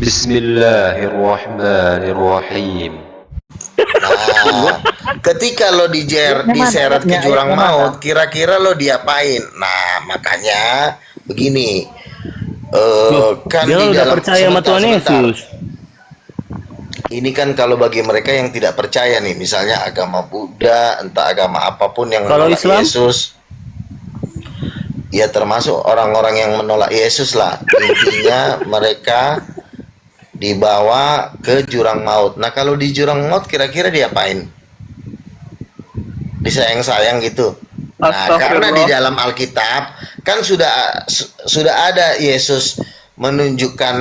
Bismillahirrahmanirrahim. Nah, ketika lo diseret ke jurang maut, kira-kira lo diapain? Nah, makanya begini. Kan Dia di udah dalam percaya sama Tuhan Yesus. Ini kan kalau bagi mereka yang tidak percaya nih, misalnya agama Buddha, entah agama apapun yang Kalau menolak Islam? Yesus, ya termasuk orang-orang yang menolak Yesus lah. Intinya mereka dibawa ke jurang maut. Nah, kalau di jurang maut kira-kira diapain? Disayang-sayang gitu. Nah, karena di dalam Alkitab kan sudah ada Yesus menunjukkan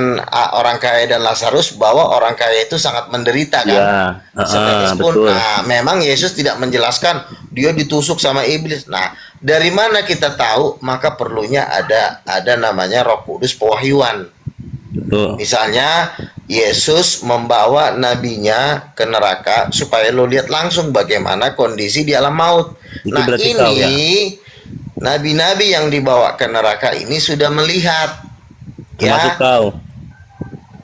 orang kaya dan Lazarus bahwa orang kaya itu sangat menderita kan. Ya, Sekalipun, betul. nah memang Yesus tidak menjelaskan dia ditusuk sama iblis. Nah, dari mana kita tahu? Maka perlunya ada namanya Roh Kudus pewahyuan. Betul. Misalnya Yesus membawa nabinya ke neraka supaya lo lihat langsung bagaimana kondisi di alam maut. Itu Nah, berarti ini kau, ya? nabi-nabi yang dibawa ke neraka ini sudah melihat. Termasuk kau.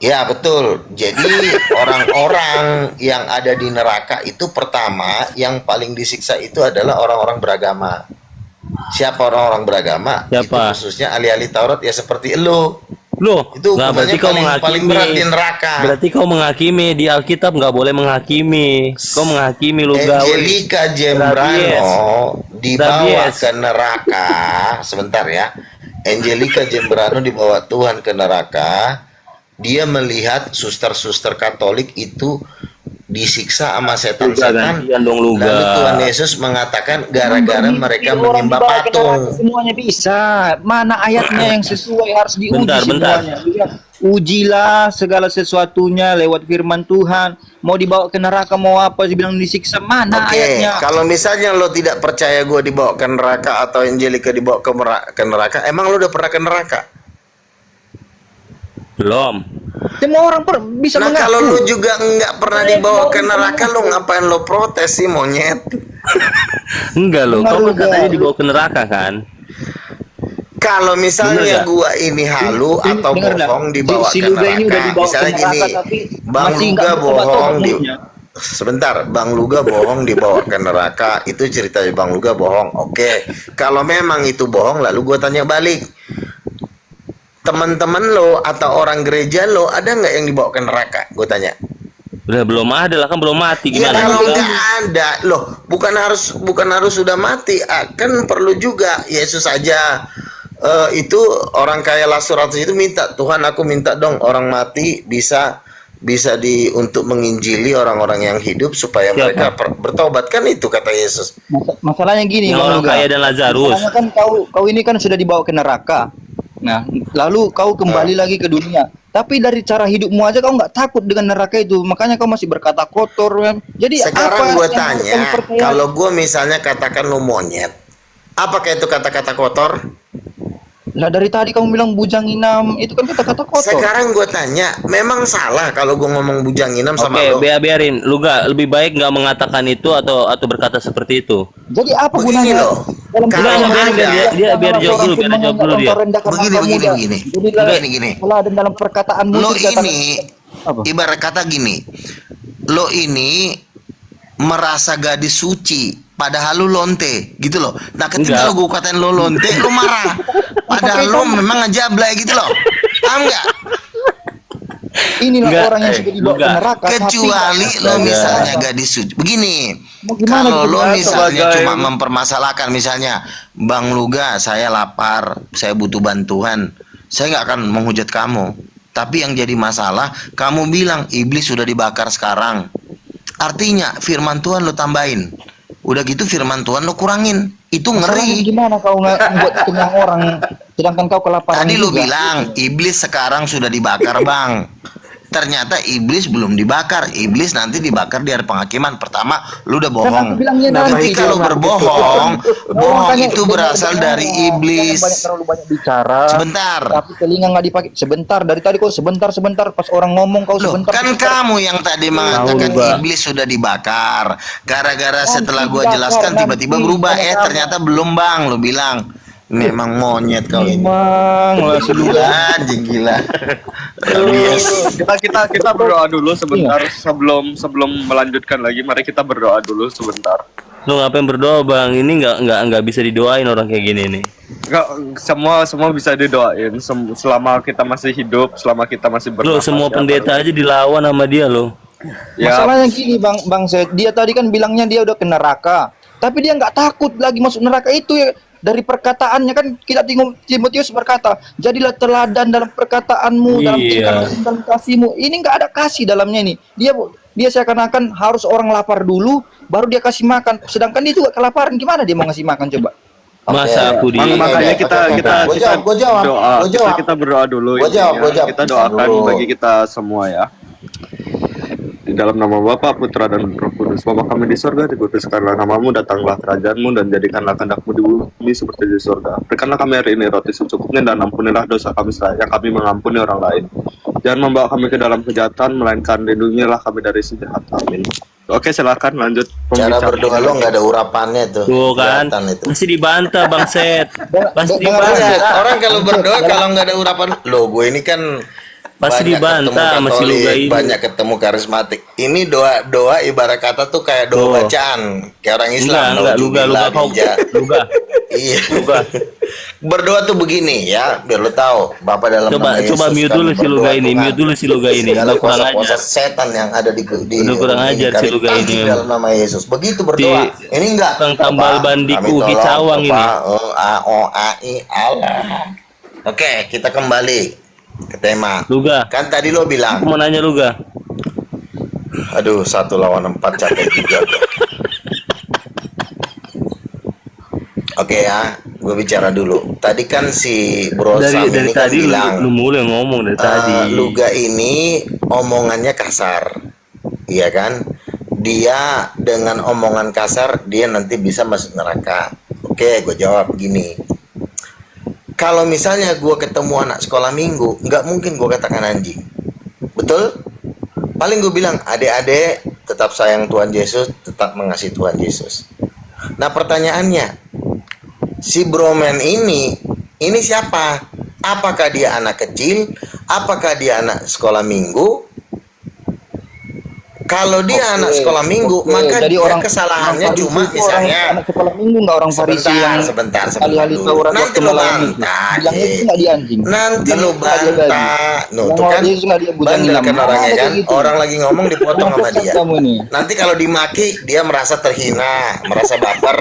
Ya, betul. Jadi orang-orang yang ada di neraka itu pertama yang paling disiksa itu adalah orang-orang beragama. Siapa orang-orang beragama? Siapa? Itu khususnya ahli-ahli Taurat ya seperti lo. Loh, Itu nah, hukumannya berarti kau paling berat di neraka. Berarti kau menghakimi. Di Alkitab nggak boleh menghakimi. Kau menghakimi lu gawe. Angelica Gembrano dibawa ke neraka. Sebentar ya. Angelica Gembrano dibawa Tuhan ke neraka. Dia melihat suster-suster Katolik itu disiksa sama setan-setan. Lalu Tuhan Yesus mengatakan gara-gara mereka menyembah patung. Semuanya bisa. Mana ayatnya yang sesuai harus diuji semuanya. Ujilah segala sesuatunya lewat firman Tuhan. Mau dibawa ke neraka mau apa? Dibilang disiksa, mana ayatnya? Kalau misalnya lo tidak percaya gue dibawa ke neraka atau Angelica dibawa ke neraka, emang lo udah pernah ke neraka? Belum. Semua orang bisa Nah, mengaku. kalau lo juga nggak pernah dibawa ke neraka, lo ngapain lo protes sih, monyet? Enggak lo, kau kan katanya dibawa ke neraka kan? Kalau misalnya gua ini halu atau bohong dibawa ke neraka, misalnya gini, Bang Luga bohong sebentar, Bang Luga bohong dibawa ke neraka, itu ceritanya Bang Luga bohong. Oke, kalau memang itu bohong, lalu gua tanya balik, teman-teman lo atau orang gereja lo ada nggak yang dibawa ke neraka? Gue tanya. Udah belum ada lah, kan belum mati, Ya, gimana? kalau nggak ada loh, bukan harus sudah mati, kan perlu juga. Yesus aja itu orang kaya Lazarus itu minta, Tuhan aku minta dong orang mati bisa untuk menginjili orang-orang yang hidup supaya mereka bertobat, kan itu kata Yesus. Masalahnya gini, yang orang kaya dan Lazarus. Masalahnya kan kau ini kan sudah dibawa ke neraka. Nah, lalu kau kembali lagi ke dunia. Tapi dari cara hidupmu aja kau nggak takut dengan neraka itu. Makanya kau masih berkata kotor. Jadi sekarang gue tanya, kalau gue misalnya katakan lo monyet, apakah itu kata-kata kotor? Lah dari tadi kamu bilang bujang inam, itu kan kata-kata kotor. Sekarang gue tanya, memang salah kalau gue ngomong bujang inam sama lo? Oke, biarin. Lu gak lebih baik nggak mengatakan itu atau berkata seperti itu. Jadi apa begini gunanya? Loh, biar jawab dulu, dia. Begini. Dalam perkataanmu lo ini ibarat kata gini, lo ini merasa gadis suci, padahal lo lonte, gitu loh. Nah, ketika lo gue katain lo lonte, lo marah. Padahal lo memang ngejablay gitu loh. Paham nggak? Inilah orang yang sudah dibawa ke neraka. Kecuali lo misalnya gadis suci. Begini, kalau lo misalnya cuma mempermasalahkan, misalnya Bang Luga, saya lapar, saya butuh bantuan, saya nggak akan menghujat kamu. Tapi yang jadi masalah, kamu bilang iblis sudah dibakar sekarang. Artinya firman Tuhan lo tambahin. Udah gitu firman Tuhan lo kurangin. Itu ngeri. Gimana kau buat kenyang orang sedangkan kau kelaparan? Tadi lo bilang iblis sekarang sudah dibakar, Bang. Ternyata iblis belum dibakar. Iblis nanti dibakar di hari penghakiman. Pertama, lu udah bohong. Nanti kalau berbohong, bohong itu berasal dari iblis. Terlalu banyak bicara. Sebentar. Tapi telinga nggak dipakai. Sebentar. Dari tadi kau sebentar. Pas orang ngomong kau sebentar. Kan kamu yang tadi mengatakan iblis sudah dibakar. Gara-gara setelah gua jelaskan tiba-tiba berubah. Ternyata belum, Bang. Lu bilang Memang monyet kau ini. Memang lah si Gila, Luga. anjing gila. Rabies. Kita berdoa dulu sebentar sebelum melanjutkan lagi. Mari kita berdoa dulu sebentar. Lu ngapain berdoa bang? Ini nggak bisa didoain orang kayak gini nih. Enggak, semua bisa didoain selama kita masih hidup, selama kita masih Lo bernafas. semua ya, pendeta aja dilawan sama dia lo. Ya, Masalahnya gini Bang Zed, dia tadi kan bilangnya dia udah ke neraka, tapi dia nggak takut lagi masuk neraka itu ya. Dari perkataannya kan kita Timotius berkata, jadilah teladan dalam perkataanmu, dalam Iya. tingkah laku, dalam kasihmu. Ini nggak ada kasih dalamnya ini. Dia seakan-akan harus orang lapar dulu, baru dia kasih makan. Sedangkan dia juga kelaparan, gimana dia mau ngasih makan coba? Masa aku di makanya kita Gua jawab. doa. Kita berdoa dulu. Gua jawab. Kita doakan Dulu. bagi kita semua ya. Di dalam nama Bapa, Putra dan Roh Kudus. Bapa kami di sorga, dikuduskanlah namamu, datanglah kerajaanmu, dan jadikanlah kehendakmu di bumi seperti di sorga. Berikanlah kami hari ini roti secukupnya, dan ampunilah dosa kami yang kami mengampuni orang lain. Jangan membawa kami ke dalam kejahatan, melainkan lindungilah kami dari si jahat. Amin. Oke, silakan lanjut. Cara pembicaraan. berdoa lo nggak ada urapannya tuh. tuh kan, Kelihatan itu. masih dibantah bang Set, pasti Dengar dibantah. aja. Orang kalau berdoa kalau nggak ada urapan, lo gue ini kan Pasti banyak dibantah ketemu sama si Katolik, Luga ini. banyak ketemu karismatik. Ini doa ibarat kata tuh kayak doa Tuh. bacaan, kayak orang Islam. Enggak, Luga kau, Ninja. Luga. Iya. Luga. Berdoa tuh begini ya, biar lo tahu. Bapak dalam Coba nama Yesus mute kami dulu si berdoa Luga ini, Tuhan. mute dulu si Luga ini. Segala Udah kurang kuasa-kuasa ajar. setan yang ada di Udah kurang ini ajar si kami Luga tangkap ini. dalam nama Yesus. Begitu berdoa. Ini enggak. Bang tambal Bapak, bandiku, kami tolong, kicawang ini. Bapak, Allah. Oke, kita kembali ke tema. Luga, Kan tadi lo aku bilang, mau nanya Luga. aduh 1 lawan 4 capek juga. Gua. Oke ya, gue bicara dulu. Tadi kan si Bro Sam Dari ini kan tadi bilang lu mulai ngomong dari tadi. Luga ini omongannya kasar, iya kan? Dia dengan omongan kasar dia nanti bisa masuk neraka. Oke, gue jawab begini. Kalau misalnya gue ketemu anak sekolah minggu, nggak mungkin gue katakan anjing, betul? Paling gue bilang, adik-adik tetap sayang Tuhan Yesus, tetap mengasihi Tuhan Yesus. Nah pertanyaannya, si Broman ini siapa? Apakah dia anak kecil? Apakah dia anak sekolah minggu? Kalau dia anak sekolah minggu, maka Jadi dia kesalahannya Farisi cuma itu misalnya anak sekolah minggu nggak orang Farisi yang sebentar ahli-ahli dulu. Taurat Nanti waktu lo malam itu. bantah. Bilangnya itu nggak dia anjing. Nanti lo Bilangnya itu nggak dia babi. bantah. No, Yang tuh kan Yesus nggak dia bujang bandel hilang. kan orangnya Ada kan. kayak gitu. Orang lagi ngomong dipotong sama Maksud dia. kamu ini. Nanti kalau dimaki dia merasa terhina, merasa baper.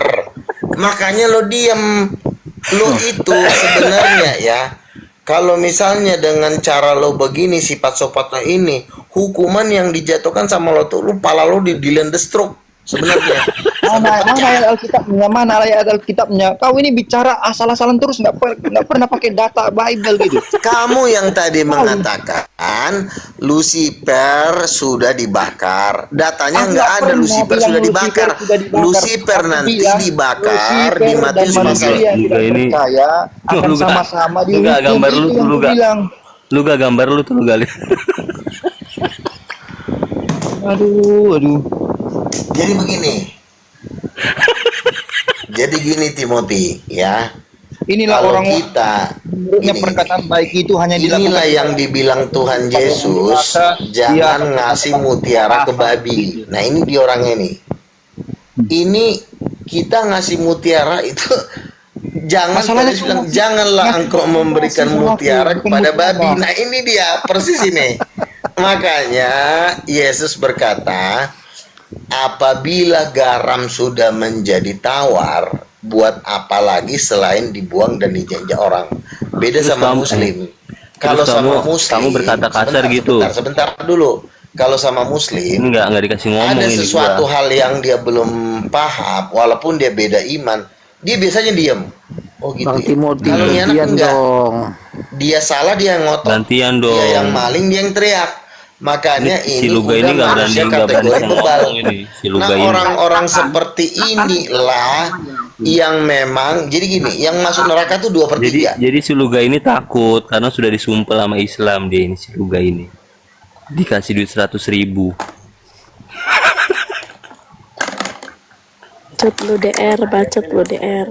Makanya lo diem. Lo itu sebenarnya ya. Kalau misalnya dengan cara lo begini, sifat sopat lo ini, hukuman yang dijatuhkan sama lo tuh, lo pala lo di stroke sebenarnya. Mana ayat Alkitabnya? Mana ayat Alkitabnya? Kau ini bicara asal-asalan terus, nggak pernah pakai data Bible gitu. Kamu yang tadi mengatakan Lucifer sudah dibakar. Datanya Aku nggak nggak ada pernah Lucifer bilang sudah dibakar. Lucifer sudah dibakar. Lucifer Aku nanti bilang, dibakar di Lucifer Matius dan manusia pasal. yang Luga tidak ini. percaya akan Luga. sama-sama Luga, dihukum. gambar lu Itu tuh, yang aku Luga. bilang. Luga gambar lu tuh Luga. Aduh. Jadi begini. Jadi gini Timothy, ya. Inilah Kalau orang kita menurutnya gini, perkataan baik itu hanya dilakukan. inilah yang dibilang Tuhan Yesus, jangan ngasih mutiara ke babi. Nah ini dia orangnya nih. Ini kita ngasih mutiara itu jangan Masalahnya tadi bilang cuma- janganlah ngasih engkau memberikan sesuatu, mutiara bukan kepada mutiara. babi. Nah ini dia persis ini. Makanya Yesus berkata, apabila garam sudah menjadi tawar, buat apa lagi selain dibuang dan dijajah orang. Beda Terus sama kamu- Muslim. terus Kalau sama kamu Muslim, berkata kasar gitu. Sebentar dulu. Kalau sama Muslim, Ini nggak dikasih ngomong ada ini sesuatu gua. hal yang dia belum paham, walaupun dia beda iman, dia biasanya diam. Oh gitu. Bang ya. Timothy, Kalau ini anak gantian enggak. dong. Dia salah, dia yang ngotot. Gantian dong. Dia yang maling, dia yang teriak. Makanya Si ini Luga udah ini nggak manusia berani kategori bebal. ngomong ini. Si Luga Nah ini. orang-orang seperti inilah yang memang jadi gini, yang masuk neraka tuh 2/3. Jadi si Luga ini takut karena sudah disumpel sama Islam dia ini si Luga ini. Dikasih duit 100.000. Bacot lu DR, bacot lu DR.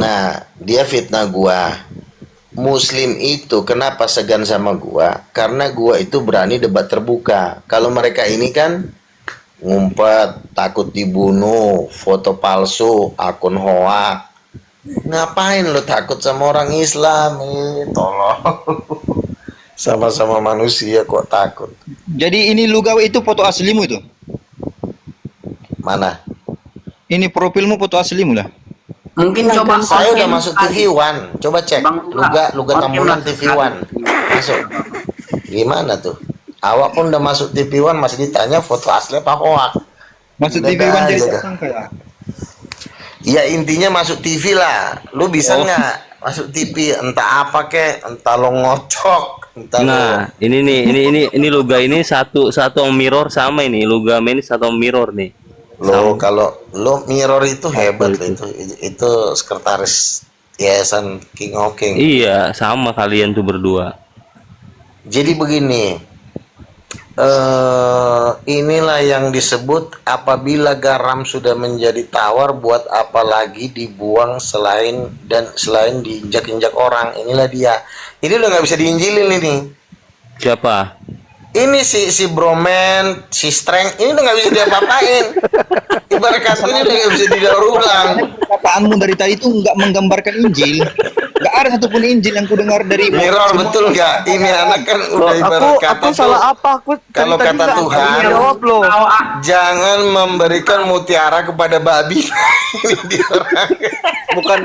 Nah, dia fitnah gua. Muslim itu kenapa segan sama gua? Karena gua itu berani debat terbuka. Kalau mereka ini kan ngumpet, takut dibunuh, foto palsu, akun hoak. Ngapain lo takut sama orang Islam? Tolong. Sama-sama manusia kok takut. Jadi ini lu gawe itu foto aslimu itu? Mana? Ini profilmu foto aslimu lah. Mungkin coba Saya udah konten masuk kali. TV One. Coba cek. Bang Luga Tambunan TV One. Masuk. Gimana tuh? Awak pun udah masuk TV One masih ditanya foto asli apa hoak. Masuk Udah TV One jadi aja dah. tersangka ya? Ya intinya masuk TV lah. Lu bisa nggak masuk TV? Entah apa kek, entah lo ngocok, entah Nah, ini nih, ini Luga ini satu mirror sama ini. Luga ini satu mirror nih. lo kalau lo mirror itu hebat lo itu sekretaris yayasan King of King. Iya, sama kalian tuh berdua. Jadi begini, inilah yang disebut apabila garam sudah menjadi tawar, buat apa lagi dibuang selain diinjak-injak orang. Inilah dia. Ini udah nggak bisa diinjilin ini. Siapa? Ini si Broman, si Strength, ini udah nggak bisa diapa-apain. Ibarat kata ini udah nggak bisa didaur ulang. Perkataanmu dari tadi itu nggak menggambarkan Injil. Nggak ada satupun Injil yang ku dengar dari Mirror betul nggak? Ini anak kan udah ibarat kata aku salah apa? Aku kalau tadi kata nggak Tuhan, jawab loh. jangan memberikan mutiara kepada babi. Ini dia orang.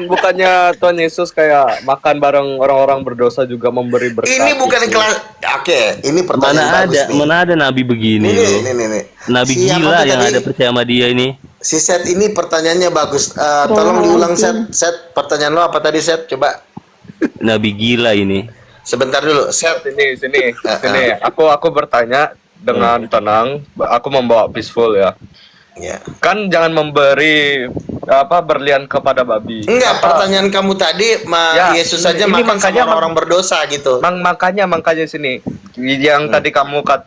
Bukannya Tuhan Yesus kayak makan bareng orang-orang berdosa juga memberi berkat. Ini bukan gitu. kelas. Oke, ini pertanyaan bagus nih. Mana ada nabi begini Ini, loh. nih. Nabi Siapa gila tuh yang tadi? ada percaya sama dia ini. Si Set ini pertanyaannya bagus. Tolong diulang Set. Pertanyaan lo apa tadi Set? Coba. Nabi gila ini. Sebentar dulu, Set. Sini. Aku bertanya dengan tenang. Aku membawa peaceful ya. Ya. Kan jangan memberi berlian kepada babi. Enggak, pertanyaan kamu tadi Ya, Yesus saja ini makan makanya sama orang berdosa gitu. Makanya sini yang tadi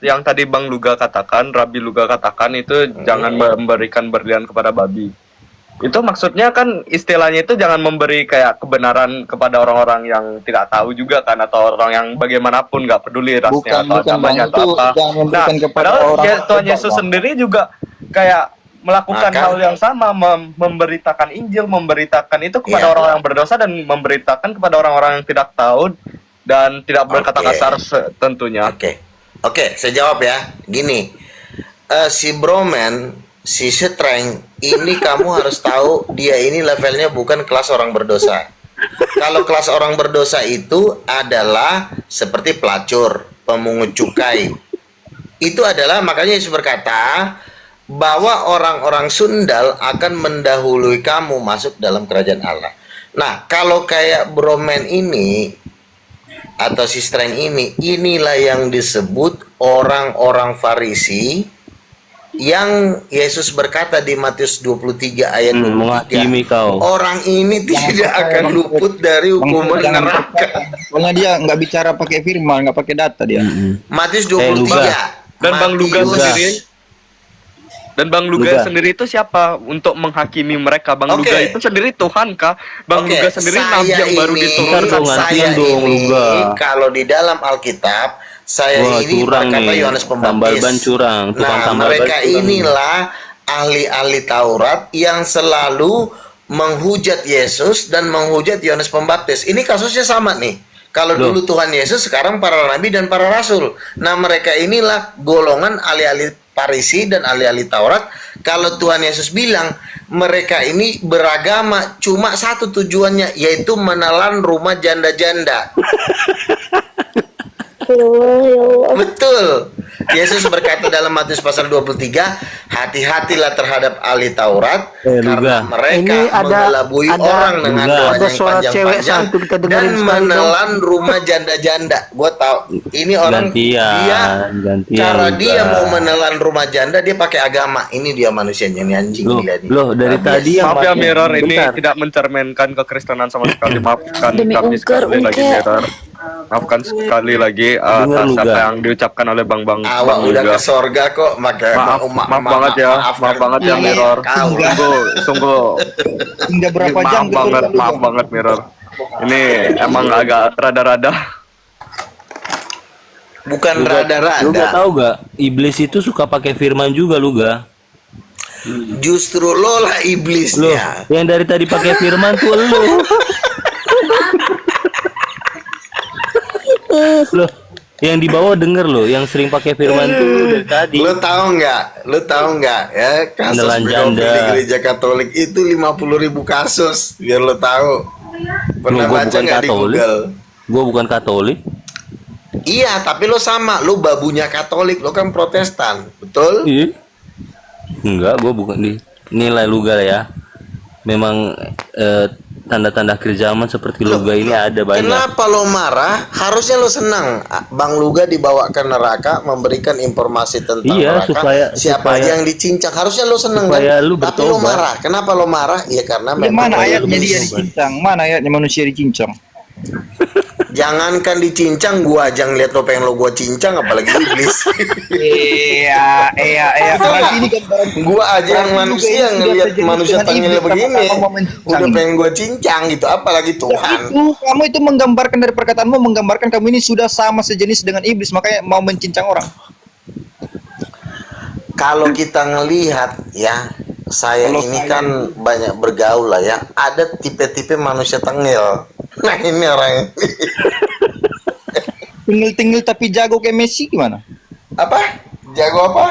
yang tadi Bang Luga katakan, Rabi Luga katakan itu jangan memberikan berlian kepada babi. Itu maksudnya kan istilahnya itu jangan memberi kayak kebenaran kepada orang-orang yang tidak tahu juga kan, atau orang yang bagaimanapun nggak peduli rasnya atau agamanya atau apa. Nah, padahal Tuhan Yesus sendiri juga kayak melakukan hal yang sama, memberitakan Injil, memberitakan itu kepada orang yang berdosa dan memberitakan kepada orang-orang yang tidak tahu dan tidak berkata kasar tentunya. Oke, saya jawab ya. Gini, si Broman, si Strength, ini kamu harus tahu dia ini levelnya bukan kelas orang berdosa. Kalau kelas orang berdosa itu adalah seperti pelacur, pemungut cukai. Itu adalah makanya Yesus berkata bahwa orang-orang sundal akan mendahului kamu masuk dalam kerajaan Allah. Nah, kalau kayak Broman ini atau si Strength ini, inilah yang disebut orang-orang Farisi yang Yesus berkata di Matius 23 ayat 23, menghakimi kau. orang ini tidak akan luput dari hukuman neraka. Soalnya dia nggak bicara pakai firman, nggak pakai data dia. Matius 23. Dan Bang Luga sendiri. Dan Bang Luga Luga. sendiri itu siapa untuk menghakimi mereka? Bang Luga itu sendiri Tuhan kah? Bang Luga sendiri nabi yang baru diturunkan. Saya ini kalau di dalam Alkitab saya ini berkata Yohanes Pembaptis. Nah, mereka inilah ahli-ahli Taurat yang selalu menghujat Yesus dan menghujat Yohanes Pembaptis. Ini kasusnya sama nih. Kalau dulu Tuhan Yesus, sekarang para nabi dan para rasul. Nah, mereka inilah golongan ahli-ahli Farisi dan ahli-ahli Taurat. Kalau Tuhan Yesus bilang mereka ini beragama, cuma satu tujuannya, yaitu menelan rumah janda-janda. Betul. Yesus berkata dalam Matius pasal 23, hati-hatilah terhadap ahli Taurat karena mereka mengelabui orang dengan doa yang panjang-panjang dan menelan rumah janda-janda. Gua tahu ini orang cara dia mau menelan rumah janda, dia pakai agama. Ini dia manusianya, ini anjing gila nih. Loh, dari tadi yang maaf ya Mirror ini tidak mencerminkan kekristenan sama sekali. Maafkan kami sekali lagi Mirror. Maafkan sekali lagi Dengar atas lu, apa Ga. yang diucapkan oleh Bang Awak udah Luga. ke sorga kok, maka Maaf banget ya, maaf banget ya Iya, Mirror. kau. Sungguh Hingga berapa jam maaf banget Mirror. Ini emang agak rada-rada. Bukan Lu gak rada-rada. tahu gak? Iblis itu suka pakai firman juga lu ga? Justru lo lah Loh, iblisnya. yang dari tadi pakai firman tuh lu. Loh, yang di bawah denger loh, yang sering pakai firman tuh lu dari tadi. Lo tahu nggak? Lo tahu nggak ya kasus Beneran pedofil janda. di gereja Katolik itu 50.000 kasus. Biar lo tahu. Pernah Gua baca bukan nggak di Katolik. Google? Gua bukan Katolik. Iya, tapi lo sama. Lo babunya Katolik. Lo kan Protestan, betul? Iya. Enggak, gua bukan di nilai Luga ya. Memang tanda-tanda akhir zaman seperti Luga ini ada banyak. Kenapa lo marah? Harusnya lo senang. Bang Luga dibawa ke neraka, memberikan informasi tentang Iya, neraka. Siapa supaya- aja yang dicincang? Harusnya lo senang supaya kan? lu Tapi lo bertobat. marah. Kenapa lo marah? Ya karena Ya, mana memang ayatnya iblis. dia dicincang? Mana ayatnya manusia dicincang? Jangankan dicincang, gua aja ngeliat lo pengen lo gua cincang, apalagi iblis. Iya. Berarti ini gambaran Gua aja yang Berarti manusia juga ini ngeliat sudah manusia terjadi tengil dengan iblis, begini, apakah kamu mencincang udah ini? pengen gua cincang gitu, apalagi Tuhan. itu kamu itu menggambarkan dari perkataanmu menggambarkan kamu ini sudah sama sejenis dengan iblis makanya mau mencincang orang. Kalau kita ngelihat ya, saya Kalau ini saya- kan banyak bergaul lah ya, ada tipe-tipe manusia tengil. Nah ini orang Tinggal-tinggal tapi jago kayak Messi gimana? apa? Jago apa?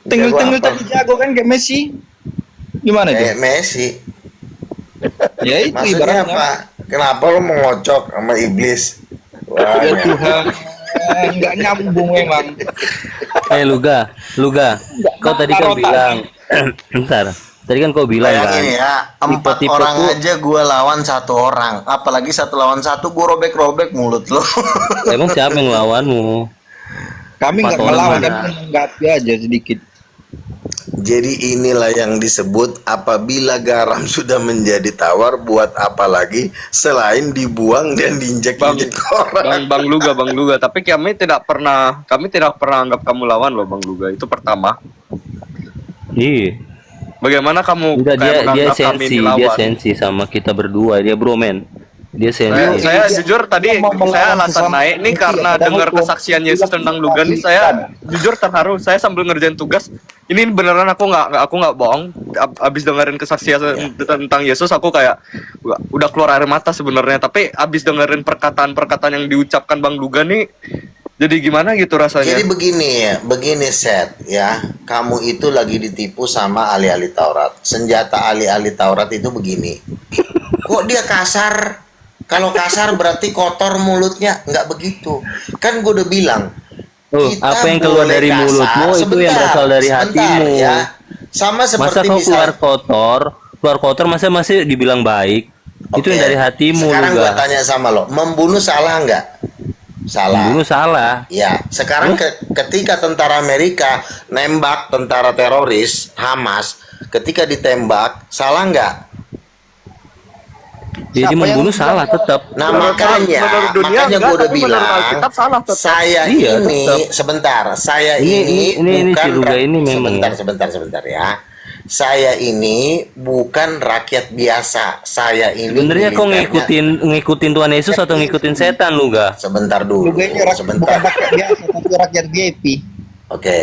Tinggal-tinggal apa? tapi jago kan kayak Messi. Gimana Kayak dia? Messi. Ya itu Maksudnya ibaratnya. apa? Kenapa lo mengocok sama iblis? Wah, Ya Tuhan, nggak nyambung memang. Luga, kau tadi kan Taruh bilang, bentar, tadi kan kau bilang kan, bayangin ya, 4 tipe-tipe orang tuh- aja gua lawan 1 orang, apalagi 1 lawan 1 gua robek-robek mulut lo. emang siapa yang lawanmu? Kami nggak Empat orang melawan, mana? kami menanggapi aja sedikit. Jadi inilah yang disebut apabila garam sudah menjadi tawar, buat apa lagi selain dibuang dan diinjek-injek orang. Bang Luga, tapi kami tidak pernah anggap kamu lawan loh Bang Luga. Itu pertama. Iya, Bagaimana kamu enggak, dia menganggap kami sensi, dia dilawan? sensi sama kita berdua, dia broman, dia sensi. Saya jujur tadi Mau melawan saya alasan sesama naik nih manusia, karena padahal dengar Tuhan kesaksian juga Yesus tentang Luga nih, saya jujur terharu. Saya sambil ngerjain tugas, ini beneran aku nggak bohong. Abis dengerin kesaksian tentang Yesus, aku kayak udah keluar air mata sebenarnya. Tapi abis dengerin perkataan-perkataan yang diucapkan Bang Luga nih, jadi gimana gitu rasanya? Jadi begini Seth ya, kamu itu lagi ditipu sama ahli-ahli Taurat. Senjata ahli-ahli Taurat itu begini. Kok dia kasar? Kalau kasar berarti kotor mulutnya, nggak begitu. Kan gue udah bilang. Oh, kita apa yang keluar boleh dari kasar. mulutmu itu yang berasal dari hatimu. Ya. Sama Masa seperti kau keluar misal. kotor, masa masih dibilang baik? Itu Oke, yang dari hatimu, Sekarang gue Luga. tanya sama lo, membunuh salah nggak? Salah. Membunuh salah. Ya, sekarang ketika tentara Amerika nembak tentara teroris Hamas, ketika ditembak, salah nggak? Jadi Siapa membunuh yang- salah tetap. Nah Menurut makanya dunia gue enggak, udah tapi menurut bilang, Alkitab salah tetap. saya Iya, ini tetap. sebentar, saya Ini ini bukan si Luga ini memang sebentar ya. Saya ini bukan rakyat biasa. Saya ini Sebenarnya kau militernya- ngikutin Tuhan Yesus atau ngikutin setan, Luga? Sebentar dulu, Juga ini bukan sebentar. rakyat biasa tapi rakyat VIP. Oke,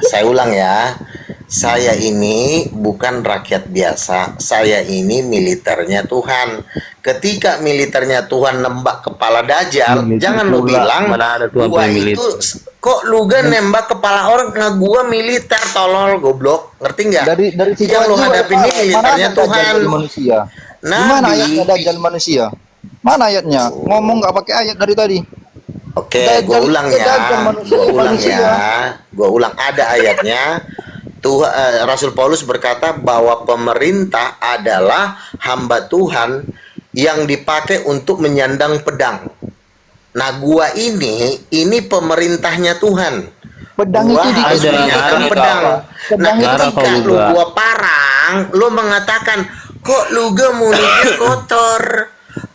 saya ulang ya. Saya ini bukan rakyat biasa. Saya ini militernya Tuhan. Ketika militernya Tuhan nembak kepala Dajjal, Militer jangan lo pula. bilang Mana ada Tuhan gua punya itu kok Luga nembak kepala orang, nah gua militer tolol goblok. Ngerti nggak? Dari situ yang lo aja hadapin ini mana militernya ada Dajjal Tuhan. jadi manusia. Nabi. Gimana ayatnya Dajjal manusia? Mana ayatnya? Ngomong nggak pakai ayat dari tadi. Oke, Dajjal- gue ulang ya. Dajjal manusia, Gue ulang manusia. ya. Gue ulang, ada ayatnya. Rasul Paulus berkata bahwa pemerintah adalah hamba Tuhan yang dipakai untuk menyandang pedang. Nah, gua ini pemerintahnya Tuhan. Pedang Gua itu harus ada menyandang ngarang pedang. itu. Nah, Ngarang ketika kau lu juga. gua parang, lu mengatakan kok Luga mulutnya kotor.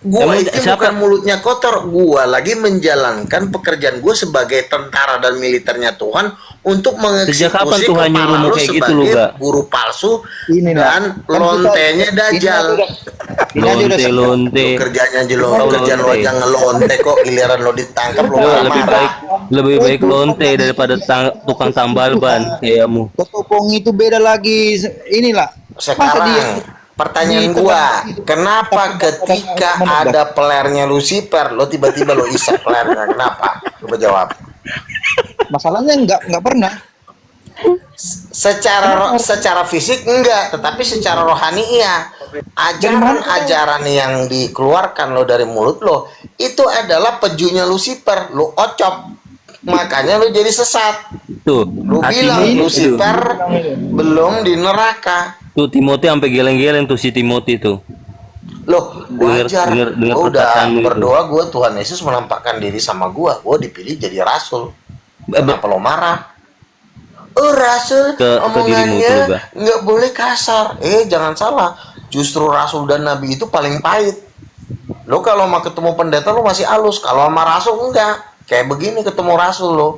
Gua Emang itu siapa? bukan mulutnya kotor, gua lagi menjalankan pekerjaan gua sebagai tentara dan militernya Tuhan untuk Sejak kapan mengeksekusi Tuhan kepala nyuruhmu lu kayak gitu, sebagai Luga? guru palsu Inilah. dan Kan lontenya kita- dajal. Ini aja udah Lonte. Lu kerjanya jelo, Kau kerjaan lo lonte. aja ngelonte kok, giliran lo ditangkap lo Yo, marah-marah. lebih baik lonte daripada tukang tambal ban kayakmu. Ketopong itu beda lagi. Inilah. Masa dia Sekarang pertanyaan di gua, tengah- kenapa ketika ada pelernya Lucifer, lo tiba-tiba lo isap pelernya? Kenapa? Coba jawab. masalahnya nggak pernah. Secara fisik enggak, tetapi secara rohani iya. Ajaran-ajaran yang dikeluarkan lo dari mulut lo itu adalah pejunya Lucifer. Lo ocop, makanya lo jadi sesat. Tuh, Lo bilang hatimu Lucifer belum di neraka. tuh Timothy sampai geleng-geleng tuh si Timothy tuh. Loh, Dengar- wajar. dengar- dengar Gua udah perkataanmu itu. berdoa, gua Tuhan Yesus menampakkan diri sama gua dipilih jadi rasul. Kenapa lo marah? Oh, rasul Ke dirimu itu, omongannya Luga. nggak boleh kasar. Jangan salah. Justru rasul dan nabi itu paling pahit. Lo kalau mau ketemu pendeta lo masih halus. Kalau sama rasul enggak. Kayak begini ketemu rasul lo,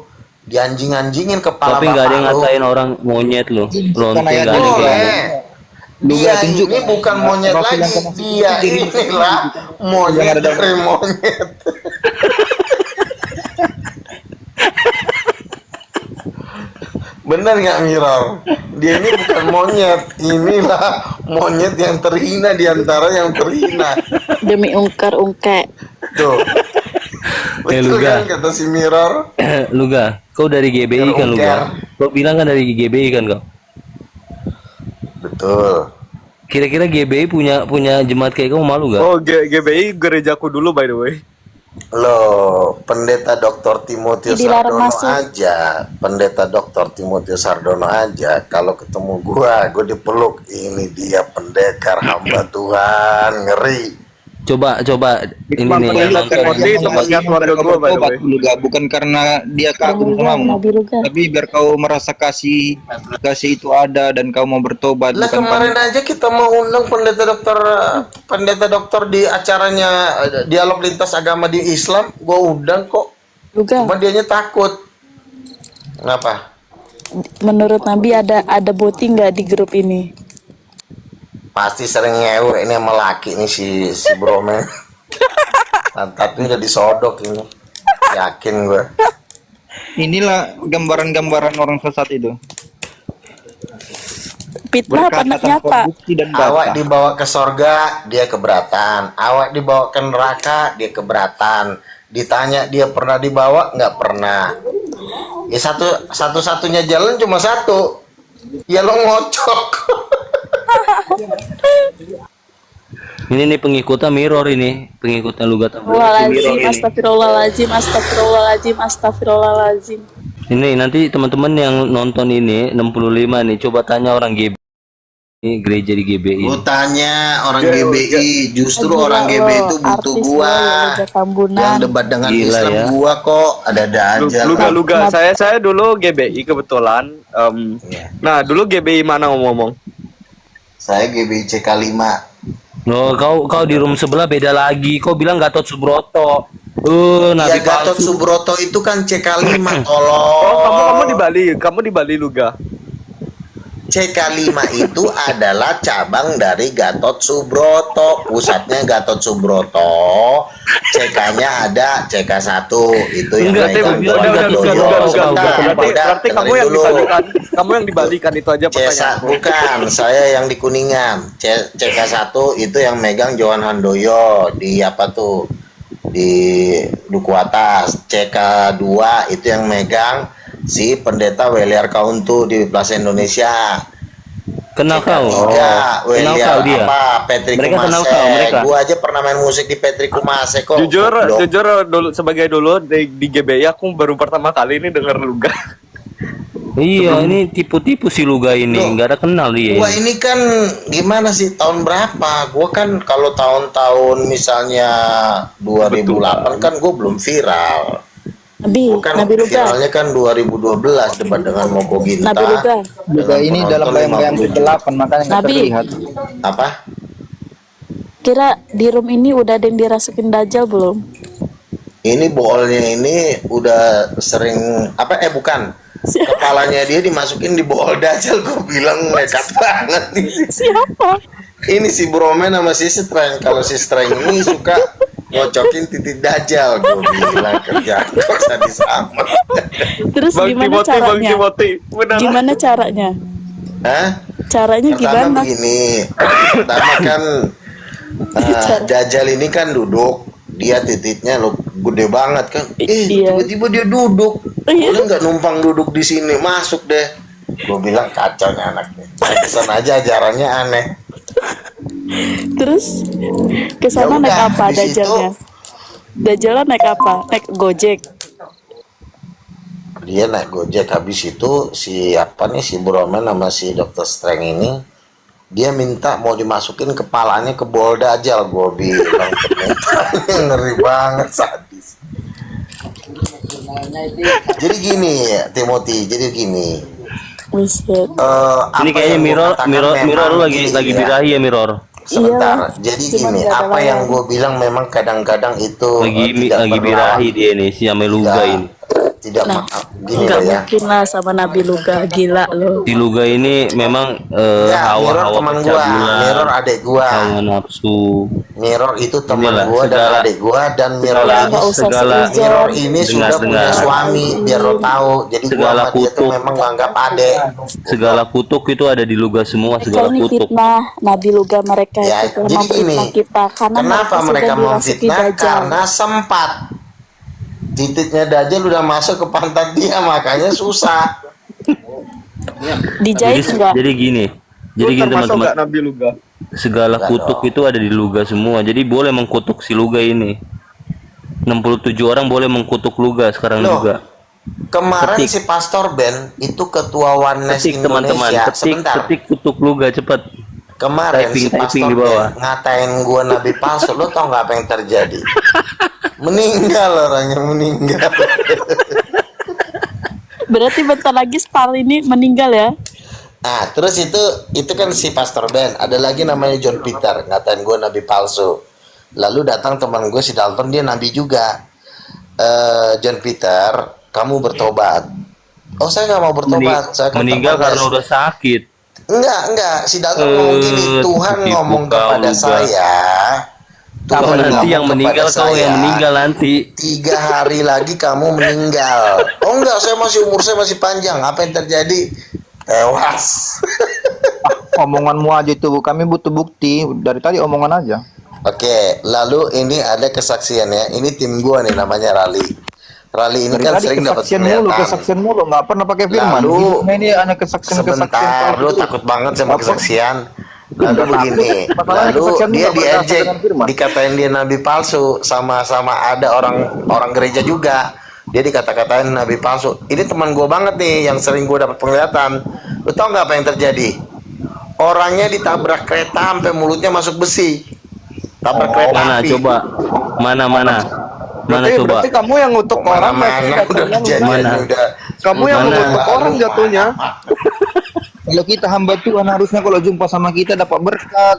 dianjing-anjingin kepala Tapi nggak ada yang bapak lo. ngatain orang monyet loh. Lonte Bukan ayat nggak ada yang kayak gitu. Boleh. Duga Dia tunjuk. ini bukan monyet Rasul yang lagi. kena Dia diri. inilah monyet dari monyet. Bener nggak Mirror? Dia ini bukan monyet. Inilah monyet yang terhina di antara yang terhina. Demi ungkar-ungkek. Tuh. Betul Luga. kan kata si Mirror? Luga, kau dari GBI kan Luga? Kau bilang kan dari GBI kan kau? Betul. Kira-kira GBI punya jemaat kayak kamu malu gak? Oh, GBI gerejaku dulu by the way. Loh, pendeta Dr. Timotius Dilarang Sardono masuk. aja, pendeta Dr. Timotius Sardono aja, kalau ketemu gua dipeluk, ini dia pendekar hamba Tuhan, ngeri. Coba ini Bang, nih pendeta yang nonton Timothy ini. temannya keluarga gua by the way. Luga, bukan karena dia kagum Luga, sama Nabi Luga. tapi biar kau merasa kasih itu ada dan kau mau bertobat. Lah Bukan kemarin aja kita mau undang pendeta dokter di acaranya dialog lintas agama di Islam, gua undang kok. Luga, Cuma dianya takut. Kenapa? menurut Nabi ada boti nggak di grup ini? Pasti sering ngewe ini sama laki nih si Bromen. Pantatnya udah disodok ini. Yakin gue. inilah gambaran-gambaran orang sesat itu. Fitnah apa Berkata nyata? tanpa bukti dan Awak data. dibawa ke sorga, dia keberatan. Awak dibawa ke neraka, dia keberatan. Ditanya dia pernah dibawa, nggak pernah. Ya satu-satunya jalan cuma satu. Ya lo ngocok. Ini nih pengikutnya Mirror ini, pengikutnya Luga Mirror Astagfirullahaladzim, ini. astagfirullahaladzim, astagfirullahaladzim, astagfirullahaladzim. Ini nanti teman-teman yang nonton ini 65 nih, coba tanya orang GBI. Ini gereja di GBI. Gue tanya orang GBI, justru Gila orang lo, GBI itu butuh artis gua. lo, Luga Tambunan. Yang debat dengan Gila Islam ya. gua kok ada aja. Luga. Saya dulu GBI kebetulan. Iya. Nah, dulu GBI mana ngomong? Saya GBI CK5. Loh, kau di room sebelah beda lagi. Kau bilang Gatot Subroto. Ya Nabi Gatot palsu. Subroto itu kan CK5 Oh, tolong. kamu di Bali Luga. CK5 itu adalah cabang dari Gatot Subroto. Pusatnya Gatot Subroto. CK-nya ada CK1 itu yang Enggak, megang Teh, Johan udah, Doyo. udah. Berarti kamu yang di Bali kan? Kamu yang di Bali kan itu aja C1 pertanyaan. bukan, saya yang di Kuningan. CK1 itu yang megang Johan Handoyo di apa tuh? Di Duku Atas. CK2 itu yang megang si pendeta Weliar Kauntu di Plaza Indonesia. Kenal kau? CK3 Kenal Weliar kau dia? apa? Patrick Mereka kenal Kumase. kau, mereka? Gua aja pernah main musik di Patrick Kumase kok. Jujur Goblok. dulu sebagai di GBI aku baru pertama kali ini denger Luga. Iya, ini tipu-tipu si Luga ini, Loh. nggak ada kenal dia. Gua ini kan gimana sih tahun berapa? Gua kan kalau tahun-tahun misalnya 2008 kan gua belum viral. Nabi, Gua kan Nabi Luga, viralnya kan 2012 debat dengan Moko Ginta. Nabi Luga. Juga ini dalam bayang-bayang 50 kegelapan makanya nggak Nabi. terlihat. Apa? Kira di room ini udah ada yang dirasukin Dajjal belum? Ini boolnya ini udah sering apa? Bukan. Kepalanya dia dimasukin di bool Dajjal. Gue bilang nekat banget nih. Siapa? Ini si Bromen sama si Streng. Kalau si Streng ini suka ngocokin titik Dajjal. Gue bilang kerja kok sadis amat. Terus Bang gimana Timothy, caranya? Bang Timothy, benar. Gimana caranya? Hah? Caranya Pertama gimana? begini. Pertama kan Dajjal ini kan duduk. Dia titiknya lo gede banget kan. Iya. Tiba-tiba dia duduk. Iya. Boleh nggak numpang duduk di sini? Masuk deh. Gue bilang kacau nih anaknya. Pesan aja ajarannya aneh. Terus ke sana Ya naik udah, apa di situ- Dajjalnya? Dajjalnya naik apa? Naik Gojek. Dia naik Gojek. Habis itu si Broman sama si Dr. Streng ini dia minta mau dimasukin kepalanya ke bol Dajjal. Gue bilang permintaannya ngeri banget, sadis. Jadi gini Timothy, jadi gini. Buset. Ini kayaknya mirror lu lagi birahi ya mirror. Sebentar, Iya, jadi cuman gini, nggak ada apa yang layar. gue bilang memang kadang-kadang itu Lagi birahi dia nih si Ameluga ini. tidak Nah, gini nggak loh ya. mungkin lah sama Nabi Luga, gila lo. Si Luga ini memang Ya, Mirror hawa-hawa teman pecah gua, bulan, Mirror adek gua. hawa nafsu. Mirror itu teman Inilah, gua dan segala- adik gua dan Mirror segala- ini Nggak usah segala- seuzon. Mirror ini Dengar, sudah punya dengar. suami, biar lo tahu. Jadi gua Segala sama dia tuh kutuk. memang nganggap adek. Segala kutuk itu ada di Luga semua, Mereka segala ini kutuk. fitnah Nabi Luga mereka Ya, itu jadi gini. memfitnah kita karena Kenapa mereka sudah dirasuki memfitnah? Dajjal. Karena sempat. Titiknya Dajjal udah masuk ke pantat dia, makanya susah. Dijahit enggak? Jadi gini. Jadi Lu gini termasuk teman-teman, nggak Nabi Luga? segala Enggak kutuk dong. itu ada di Luga semua. Jadi boleh mengkutuk si Luga ini. 67 orang boleh mengkutuk Luga sekarang Loh, juga. Kemarin Ketik. si Pastor Ben itu ketua Oneness Ketik teman-teman, Indonesia. ketik Sebentar. kutuk Luga cepat. Kemarin si Typing Pastor di bawah. Ben ngatain gua nabi palsu. Lo tau nggak apa yang terjadi? Meninggal orangnya, meninggal. Berarti bentar lagi Star ini meninggal ya? Nah, terus itu kan si Pastor Ben. Ada lagi namanya John Peter ngatain gua nabi palsu. Lalu datang teman gue si Dalton, dia nabi juga. John Peter, kamu bertobat. Oh, saya nggak mau bertobat. Saya akan Meninggal terbatas. karena udah sakit. Enggak. Si Dalton ngomong gini, Tuhan tipu ngomong kau kepada juga. saya. Kamu Tuhan nanti ngomong yang meninggal, kepada kau yang saya, meninggal nanti. 3 hari lagi kamu meninggal. Oh enggak, umur saya masih panjang. Apa yang terjadi? Tewas. Omonganmu aja itu, kami butuh bukti. Dari tadi omongan aja. Oke, lalu ini ada kesaksian ya. Ini tim gua nih namanya Rali. Rali ini Dari kan tadi sering dapat kesaksian mulu, nggak pernah pakai firman. Lalu, Hidupnya ini ada kesaksian. Sebentar, lu takut banget sama kesaksian. Lalu Nggak begini, takut. Masalahnya lalu kesaksianmu dia nggak berdasarkan diejek, dengan firman. dikatain dia nabi palsu, sama ada orang gereja juga. Dia dikata-katain nabi palsu. Ini teman gue banget nih, yang sering gue dapat penglihatan. Lu tau nggak apa yang terjadi? Orangnya ditabrak kereta sampai mulutnya masuk besi. Tabrak kereta Mana api. coba? Mana coba? Berarti kamu yang ngutuk orang, Mana udah kejadian Mana? udah. kamu yang Mana? ngutuk orang jatuhnya. Kalau kita hamba Tuhan harusnya kalau jumpa sama kita dapat berkat.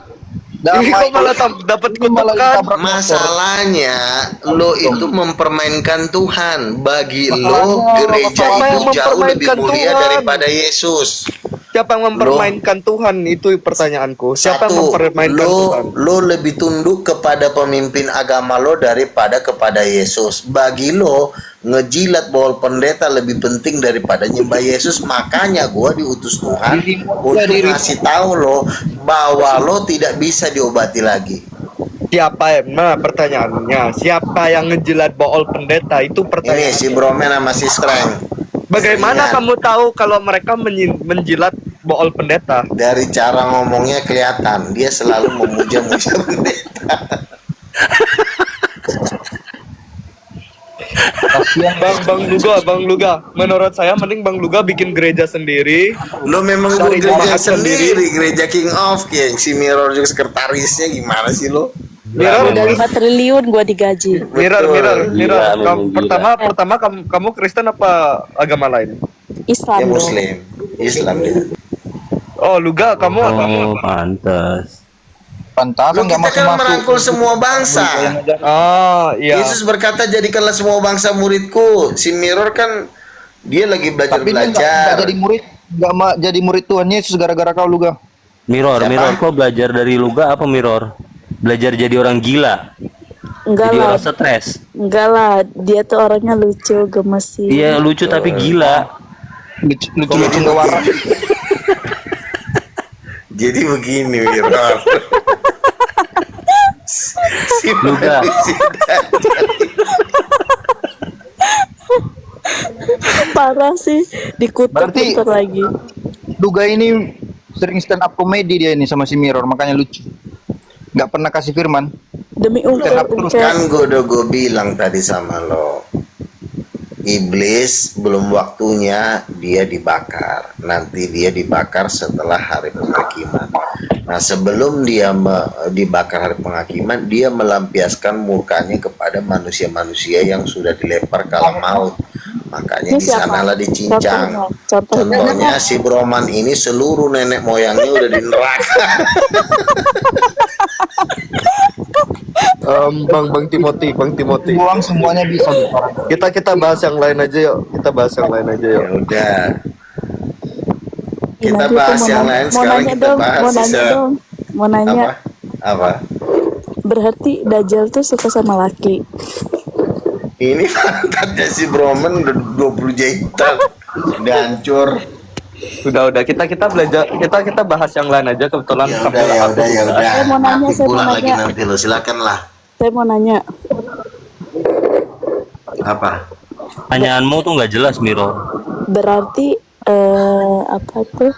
Ini kok malah dapat kutukan. Masalahnya lo itu mempermainkan Tuhan. Bagi lo Masalahnya, gereja siapa yang itu jauh lebih mempermainkan mulia Tuhan? daripada Yesus. Siapa yang mempermainkan Tuhan? Itu pertanyaanku. Siapa yang Satu, mempermainkan Tuhan? lo lebih tunduk kepada pemimpin agama lo daripada kepada Yesus. Bagi lo ngejilat bawal pendeta lebih penting daripada nyembah Yesus. Makanya gua diutus Tuhan untuk ngasih tahu lo bahwa lo tidak bisa diobati lagi. Siapa yang? Nah, pertanyaannya, siapa yang ngejilat bool pendeta? Itu Ini pertanyaan. si Bromen sama si Streng. Bagaimana Seringan. kamu tahu kalau mereka menjilat bool pendeta? Dari cara ngomongnya kelihatan dia selalu memuja-muja pendeta. Bang Luga. Menurut saya mending Bang Luga bikin gereja sendiri. Lo memang Cari gue gereja jemaat sendiri, gereja King of King. Si Mirror juga sekretarisnya, gimana sih lo? Mirror, Udah 5 triliun gua digaji. Mirror. Gila, memang Pertama kamu Kristen apa agama lain? Islam Dia dong. Muslim, Islam dia. Oh, Luga, kamu Oh, pantas. Pantas Loh, nggak kita kan masuk-masuk. merangkul semua bangsa. Oh, iya. Yesus berkata, jadikanlah semua bangsa muridku. Si Mirror kan dia lagi Tapi dia nggak belajar. jadi murid, jadi murid Tuhan Yesus gara-gara kau Luga. Mirror, Siapa? Mirror, kau belajar dari Luga apa Mirror? Belajar jadi orang gila, Enggak jadi lah, orang stres. enggak lah. Dia tuh orangnya lucu, gemesin. Iya lucu tapi gila. Lucu-lucu nggak waras. Jadi begini, Mirror. Si Luga. manusia Parah sih, dikutuk Berarti- bentar lagi. Luga ini sering stand up komedi dia ini sama si Mirror, makanya lucu. Nggak pernah kasih firman. Demi Kenapa terus ungkap kan gue bilang tadi sama lo, iblis belum waktunya dia dibakar, nanti dia dibakar setelah hari penghakiman. Nah sebelum dia dibakar hari penghakiman, dia melampiaskan murkanya kepada manusia-manusia yang sudah dilempar ke alam maut. Makanya Ini di siapa? sanalah dicincang. Contohnya. Contohnya si Broman ini seluruh nenek moyangnya udah di neraka. Bang Timothy. Uang semuanya bisa. Kita bahas yang lain aja yuk. Ya udah. Kita Nanti bahas tuh yang mau lain, nanya sekarang kita dong, bahas mau nanya sisa- dong. Mau nanya, Apa? berarti Dajjal tuh suka sama laki. Ini pantatnya si Broman udah 20 jahitan. Udah hancur. Udah kita belajar kita bahas yang lain aja kebetulan Ya sampai udah. Saya mau nanya, Nanti saya mau pulang lagi nanya. nanti lo, silakan lah. Saya mau nanya, Apa? Pertanyaanmu tuh nggak jelas Mirror. berarti apa tuh?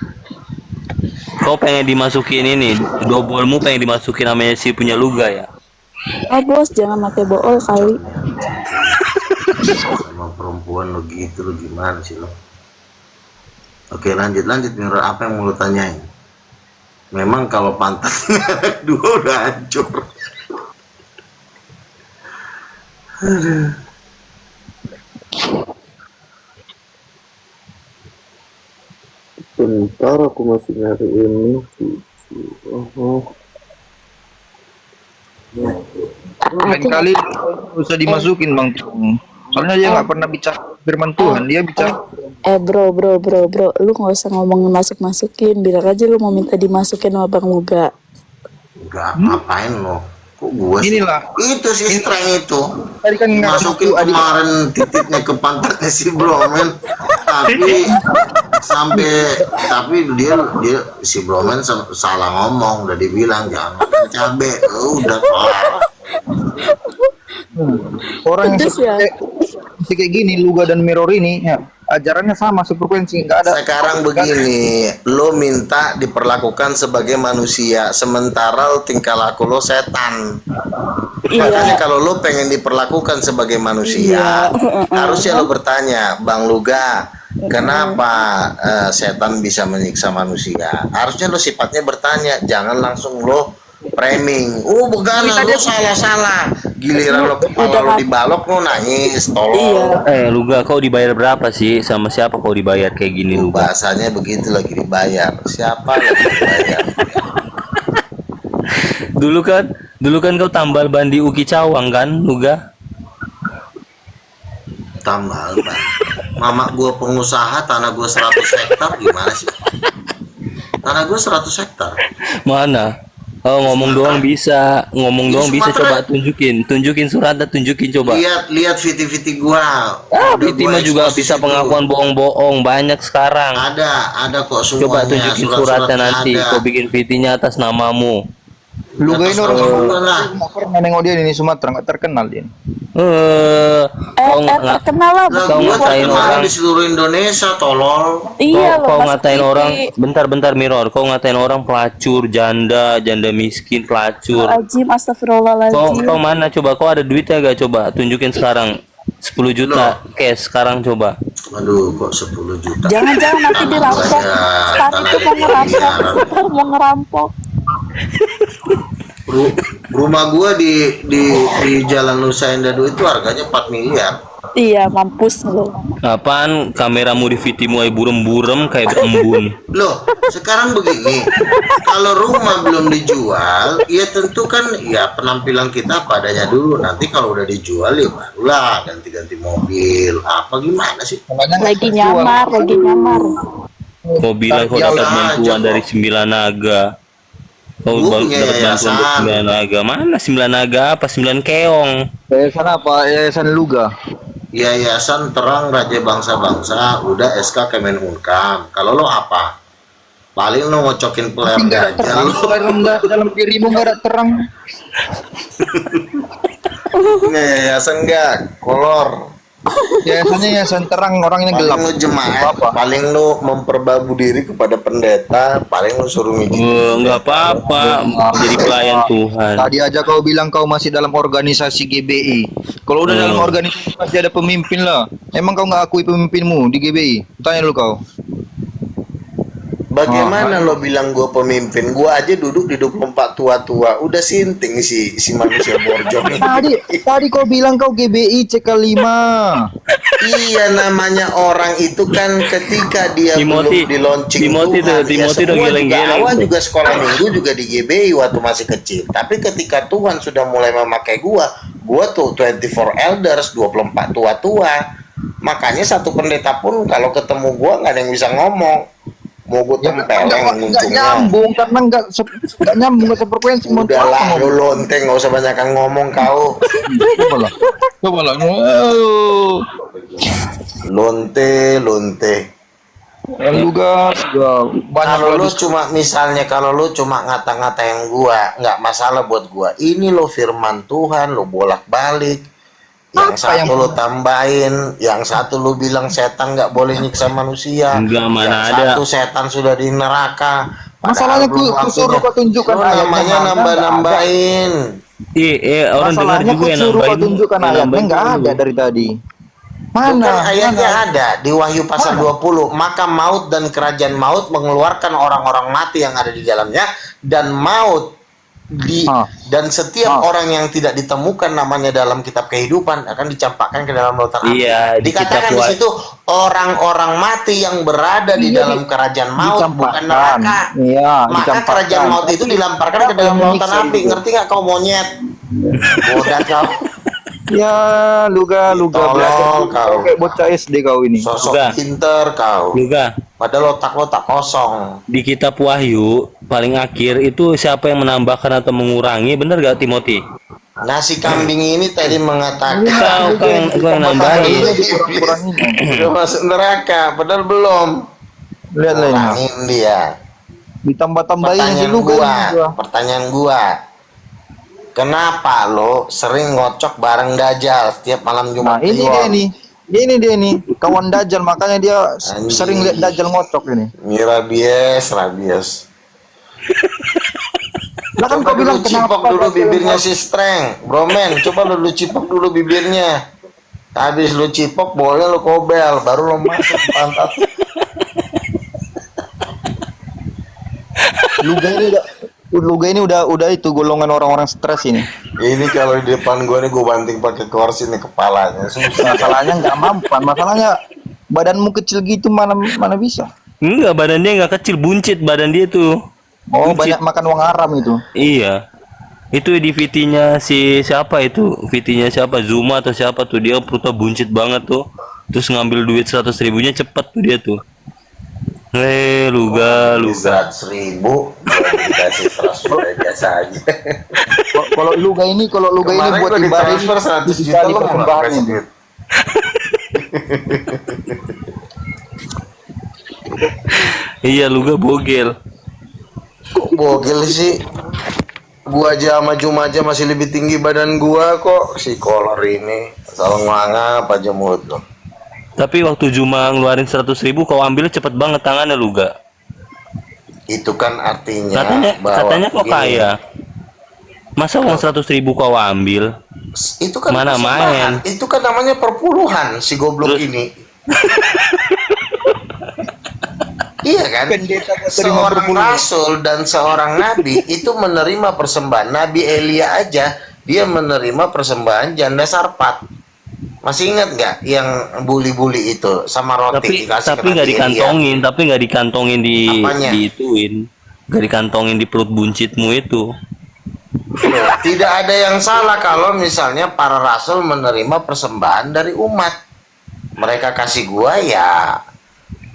Kau pengen dimasukin ini, dobolmu pengen dimasukin namanya si punya Luga ya? Oh bos, jangan pakai bool kali. Sama perempuan lo gitu, lo gimana sih lo? Oke, lanjut Mirror, apa yang mau lo tanyain? Memang kalau pantatnya dua udah hancur. Bentar aku masih nyari ini. Lain kali usah dimasukin Bang. Soalnya dia nggak pernah bicara firman Tuhan, dia bicara Bro, lu nggak usah ngomongin masuk-masukin, bilang aja lu mau minta dimasukin sama Bang Luga. Enggak, ngapain lo? Kok gue sih? inilah. Itu si strength itu. Tadi kan nggak Masukin ngaku, adik. kemarin titiknya ke pantatnya si Broman. Tapi dia si Broman salah ngomong, udah dibilang jangan makan cabe. Udah kelar. Orang yang Pedes ya? seperti kayak gini, Luga dan Mirror ini, ya, ajarannya sama sefrekuensi, nggak ada. Sekarang begini, lo minta diperlakukan sebagai manusia, sementara lo tingkah laku lo setan. Makanya Iya, kalau lo pengen diperlakukan sebagai manusia, harusnya lo bertanya, Bang Luga, kenapa setan bisa menyiksa manusia? Harusnya lo sifatnya bertanya, jangan langsung lo framing. Oh bukan, lo salah. Giliran lo kepala lo dibalok lo nangis, tolong. iya. Luga, kau dibayar berapa sih? Sama siapa kau dibayar kayak gini Luga? Bahasanya begitu, lagi dibayar. Siapa yang dibayar? Dulu kan kau tambal ban di Uki Cawang kan Luga? Tambal ban. Mama gua pengusaha, tanah gua 100 hektar, gimana sih? Tanah gua 100 hektar. Mana? Oh ngomong doang bisa, ngomong Di doang bisa, Sumatera. coba tunjukin suratnya, tunjukin coba. Lihat viti-viti gua. Ah, Udah Viti gua mah juga expose bisa di situ. pengakuan bohong-bohong banyak sekarang. Ada kok semuanya. Coba tunjukin suratnya nanti, ada. kau bikin Vitinya atas namamu. Luga ini orang Sumatera lah. nggak pernah nengok dia di Sumatera, nggak terkenal dia. Kau nggak Terkenal lah. Lah Kau gua ngatain terkenal orang. di seluruh Indonesia, tolol. Iya kau, loh, kau Mas ngatain Kiki. orang, bentar Mirror, kau ngatain orang pelacur, janda miskin, pelacur. Azim, Kau astagfirullahaladzim. mana coba, kau ada duitnya gak, coba tunjukin sekarang 10 juta cash sekarang coba. Aduh, kok 10 juta. Jangan nanti Tanah dirampok. gua Star tanah itu mau gua ngerampok. miliaran. Star mau ngerampok. Rumah gua di Jalan Nusa Indah itu harganya 4 miliar. Iya, mampus lo. Apaan kameramu di VT-mu ay burem-burem kayak berembun. Loh, sekarang begini, kalau rumah belum dijual, ya tentu kan ya penampilan kita padanya dulu. Nanti kalau udah dijual ya barulah ganti-ganti mobil. Apa gimana sih? Lagi nyamar, lagi nyamar. Kau bilang kau Ya dapat udah bantuan aja, dari kok. 9 naga. Kau Punya dapat bantuan yayasan. dari 9 naga. Mana 9 naga apa? 9 keong. Yayasan apa? Yayasan Luga. Yayasan Terang Raja Bangsa-Bangsa, udah SK Kemenhukam. Kalau lo apa? Paling lo ngocokin peler Nggak ada aja terang. lo. Dalam dirimu nggak ada terang. Punya yayasan enggak? Kolor. Yayasannya yayasan terang, orangnya Paling gelap. lo jemaat, paling lo memperbabu diri kepada pendeta, paling lo suruh mijit. Enggak apa-apa jadi pelayan Tuhan. Tadi aja kau bilang kau masih dalam organisasi GBI. Kalau udah dalam organisasi pasti ada pemimpin lah. Emang kau nggak akui pemimpinmu di GBI? Tanya dulu kau. Bagaimana lo bilang gua pemimpin? Gua aja duduk di 24 tua-tua, udah sinting si manusia borjong. Tadi kau bilang kau GBI CK5. Iya, namanya orang itu kan ketika dia Timothy, belum di launching Timothy Tuhan, tuh, Timothy semua udah geleng-geleng juga, awal tuh. juga sekolah minggu juga di GBI waktu masih kecil. Tapi ketika Tuhan sudah mulai memakai gua tuh 24 elders, 24 tua-tua. Makanya satu pendeta pun kalau ketemu gua nggak ada yang bisa ngomong. Mau gue tempeleng Nggak untungnya. nyambung karena nggak nyambung nggak sefrekuensi. Udahlah, lu lonteng, nggak usah banyakan ngomong kau. Coba lah. Lonte. Yang juga banyak Kalau lu lagi. cuma misalnya kalau lu cuma ngata-ngatain gua, nggak masalah buat gua. Ini lo firman Tuhan, lo bolak-balik. Yang Apa satu lo tambahin, yang satu lo bilang setan nggak boleh nyiksa manusia. Enggak, mana yang ada. satu setan sudah di neraka. Masalahnya Padahal belum ku suruh waktunya. kau tunjukkan Lu ayatnya, namanya mana nambah-nambahin. Orang dengar Masalahnya juga ku yang suruh kau nambahin. tunjukkan yang ayatnya nambahin nggak dulu. ada dari tadi. Bukan Mana? ayatnya ada di Wahyu pasal 20. Maka maut dan kerajaan maut mengeluarkan orang-orang mati yang ada di dalamnya, dan maut dan setiap orang yang tidak ditemukan namanya dalam kitab kehidupan akan dicampakkan ke dalam lautan api. Iya, di Dikatakan kitab di situ orang-orang mati yang berada di dalam kerajaan maut, bukan neraka. Iya, Maka dicampakkan. kerajaan maut itu dilamparkan ke dalam lautan api. Ngerti nggak kau monyet? Bodat kau. Ya, luga Tolong belajar kau. kayak bocah SD kau ini. Sosok Udah. pinter kau. Juga Padahal otak lo tak kosong. di kitab Wahyu paling akhir itu siapa yang menambahkan atau mengurangi, bener gak Timothy? Nasi kambing ini tadi mengatakan Kau yang nambahin. udah masuk neraka, padahal belum. Lihat lah ini. Kurangin dia. Ditambah-tambahin si luga ini juga. Pertanyaan gua. Kenapa lo sering ngocok bareng Dajjal setiap malam Nah, Jumat ini Kliwon? dia nih. Ini dia nih, kawan Dajjal, makanya dia Anjing. sering lihat Dajjal ngocok ini. Ini rabies. Lah kan Coba kau bilang dulu cipok kenapa dulu Dajjal bibirnya ngocok? si Streng, Bromen. Coba lu cipok dulu bibirnya. Habis lu cipok, boleh lu kobel, baru lu masuk ke pantat. Luga ini udah itu golongan orang-orang stres ini. Ini kalau di depan gua nih gua banting pakai kursi nih kepalanya. Susah. Masalahnya nggak mampan, masalahnya badanmu kecil gitu mana bisa. Enggak, badan dia nggak kecil, buncit badan dia tuh. Oh, Buncit. banyak makan uang haram itu. Iya. Itu di VT-nya si siapa itu? VT-nya siapa? Zuma atau siapa tuh? Dia perutnya buncit banget tuh. Terus ngambil duit 100.000-nya cepet tuh dia tuh. Luga. 100.000 gua dikasih 100 biasa aja. Kalau luga ini Kemarin buat gua ibadah ditransfer 100 juta dikali lo mau nggak persembahan kasih ini. duit? Iya, Luga bogel. Kok bogel sih? Gua aja maju aja masih lebih tinggi badan gua kok. Si kolor ini asal ngangap aja mulut lo. Tapi waktu Juma ngeluarin 100.000 kau ambil cepet banget tangannya Luga. Itu kan artinya Katanya kau begini, kaya. Masa uang 100.000 kau ambil? itu kan Mana persembahan. main? Itu kan namanya perpuluhan si goblok ini. Iya kan? Seorang rasul dan seorang nabi itu menerima persembahan. Nabi Elia aja dia menerima persembahan janda sarpat. Masih ingat nggak yang bully-bully itu sama roti dikasih tapi ke nggak Nabi Elia? dikantongin, tapi nggak dikantongin Apanya? diituin, nggak dikantongin di perut buncitmu itu. Loh, tidak ada yang salah kalau misalnya para rasul menerima persembahan dari umat. Mereka kasih gua ya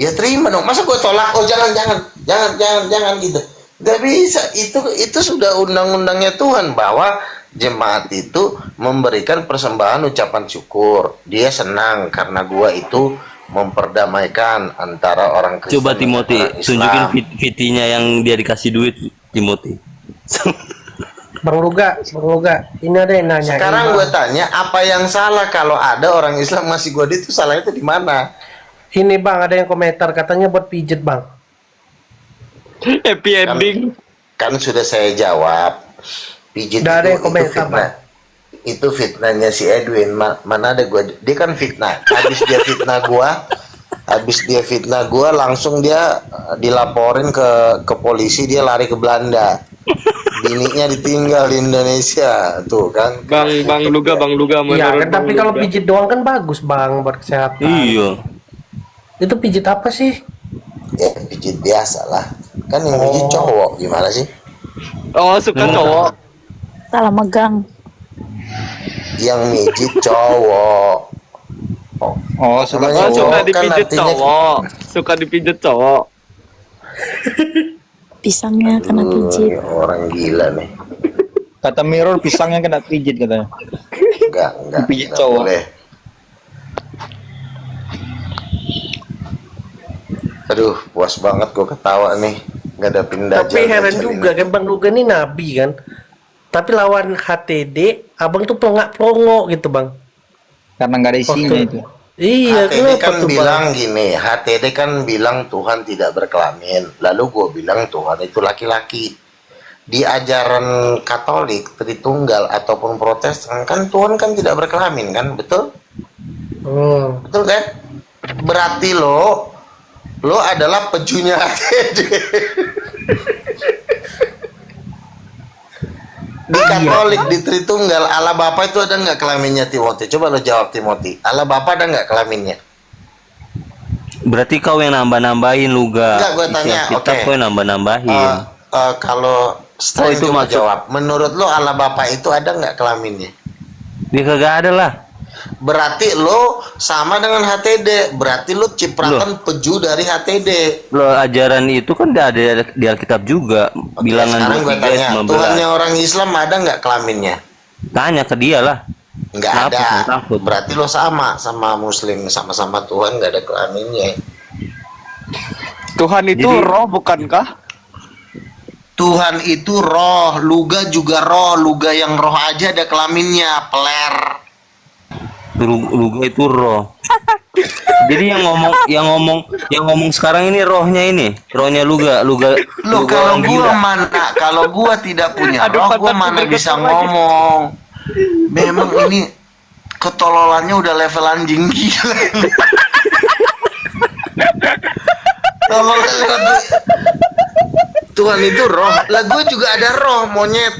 terima dong. Masa gua tolak? Oh jangan gitu. Gak bisa. Itu sudah undang-undangnya Tuhan bahwa jemaat itu memberikan persembahan ucapan syukur. Dia senang karena gua itu memperdamaikan antara orang Kristen. Coba dan Timothy orang Islam. tunjukin VT-nya yang dia dikasih duit, Timothy. Bang Luga, ini ada yang nanya. Sekarang gue tanya, apa yang salah kalau ada orang Islam ngasih gue itu salahnya itu di mana? Ini Bang, ada yang komentar katanya buat pijet Bang. Happy ending. Kan sudah saya jawab. Pijit Udah ada yang itu komentar, fitnah. Bang. Itu fitnahnya si Edwin. Mana ada gue? Dia kan fitnah. Habis dia fitnah gue, langsung dia dilaporin ke polisi. Dia lari ke Belanda. Bininya ditinggal di Indonesia, tuh kan? Bang Luga Iya menurut kan, tapi Bang kalau Luga. pijit doang kan bagus Bang buat kesehatan. Iya. Itu pijit apa sih? Ya pijit biasa lah. Kan yang pijit cowok gimana sih? Oh, suka cowok. Salah megang. Yang mijit cowok. Oh, suka Namanya Oh, suka kan dipijit artinya- cowok. Suka dipijit cowok. Pisangnya kena pijit. Orang gila nih. Kata Mirror pisangnya kena pijit katanya. Enggak. Pijit Enggak cowok. boleh. Aduh, puas banget gue ketawa nih. Gak ada pindah. Tapi heran juga kan Bang Luga ini nabi kan. Tapi lawan HTD, abang tuh pelongak-pelongok gitu Bang. Karena nggak ada isinya Oke. itu. Iya, HTD kenapa kan tuh bilang Bang? gini, HTD kan bilang Tuhan tidak berkelamin. Lalu gue bilang Tuhan itu laki-laki. Di ajaran Katolik, Tritunggal ataupun Protestan kan Tuhan kan tidak berkelamin kan, betul? Betul kan? Berarti lo adalah pejunya HTD. Di Katolik, di Tritunggal, Allah Bapa itu ada nggak kelaminnya Timothy? Coba lo jawab Timothy. Allah Bapa ada nggak kelaminnya? Berarti kau yang nambah-nambahin Luga. Enggak, gua Isi tanya, Alkitab oke. kau yang nambah-nambahin. Kalau setelah itu itu maksud- jawab, menurut lo Allah Bapa itu ada nggak kelaminnya? Dia kagak ada lah. Berarti lo sama dengan HTD. Berarti lo cipratan peju dari HTD. Loh, ajaran itu kan udah ada di Alkitab juga. Oke, Bilangan sekarang gue 23 tanya, ayat 19. Tuhannya orang Islam ada nggak kelaminnya? Tanya ke dia lah. Nggak Kenapa ada. kau takut? Berarti lo sama Muslim, sama-sama Tuhan nggak ada kelaminnya. Tuhan itu Jadi- roh bukankah? Tuhan itu roh, Luga juga roh, Luga yang roh aja ada kelaminnya, peler. Luga itu roh. Jadi yang ngomong sekarang ini rohnya Luga Lo kalau orang gua gila. mana, kalau gua tidak punya Aduh, roh, gua pantat mana gue bisa kesel lagi. ngomong. Memang ini ketololannya udah level anjing gila. Tolol lewat. Tuhan itu roh, lah gua juga ada roh monyet.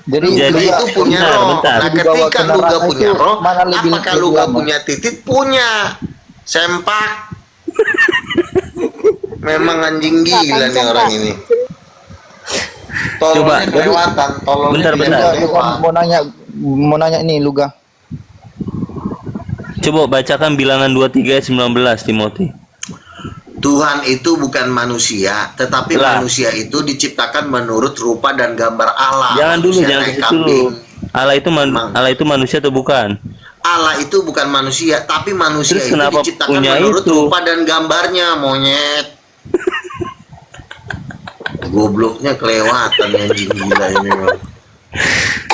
Jadi Luga itu punya bentar, roh. bentar. Nah, Dibawa ketika ke Luga neraka punya itu roh, mana lebih- apakah lebih Luga lama? punya titik? Punya. Sempak. Memang anjing gila nih orang ini. Coba, Tololnya kelewatan, tololnya bentar. kelewatan. mau nanya ini Luga. Coba bacakan bilangan 23 ayat 19 Timothy. Tuhan itu bukan manusia, tetapi Lah. manusia itu diciptakan menurut rupa dan gambar Allah. Jangan dulu, Manusia jangan naik ke situ dulu. kambing. Allah itu manusia atau bukan? Allah itu bukan manusia, tapi manusia Terus itu kenapa diciptakan punya menurut itu? rupa dan gambarnya, monyet. Gobloknya kelewatan anjing gila ini. Bang.